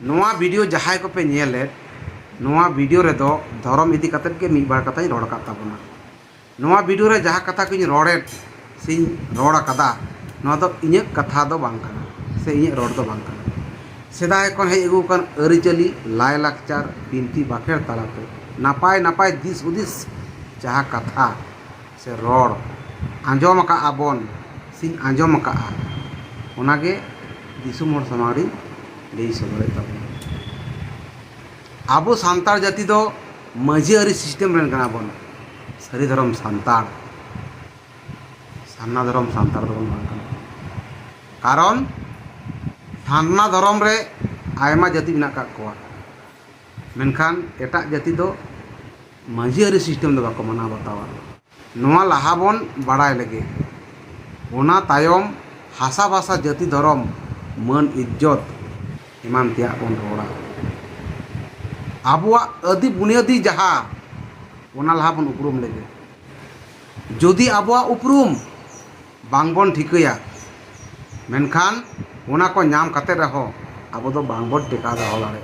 नोआ वीडियो जहां को पे नेले नोआ वीडियो रे दो धर्म इदी कतत के मी बार कथा रोड़ का ताबना नोआ वीडियो रे जहां कथा को रोड़े सिंह रोड़ कदा नोआ तो इᱧ कथा दो बांग कना से इᱧ रोड़ दो बांग कना सेदाय कोन हे एगु कन अरिचली लाय लाकचार बिनती बाखेर तालाते नापाय नापाय दिस उदिस जहां कथा से रोड़ आंजोम का आबन सिंह आंजोम का ओनागे दिसुम होड़ समारी लई सदरे ताबन आबो सांतार जाति दो माझी अरी सिस्टम रेन कना बन सरी धर्म सांतार सान्ना धर्म सांतार दो बन कना कारण सान्ना धर्म रे आयमा जाति बिना का कोआ मेनखान एटा जाति दो माझी अरी सिस्टम दो बाको मना बतावा नोआ लाहा बन बाड़ाय लगे ओना तायम हासा भाषा जाति धर्म मन इज्जत इमान तिया बन रोड़ा आबुआ आदि बुनियादी जहा ओना लाहा बन उपरूम लगे जदि आबुआ उपरूम बांगबन ठिकया मेनखान ओना को नाम कते रहो आबो दो बांगबन टेका दो दाड़े।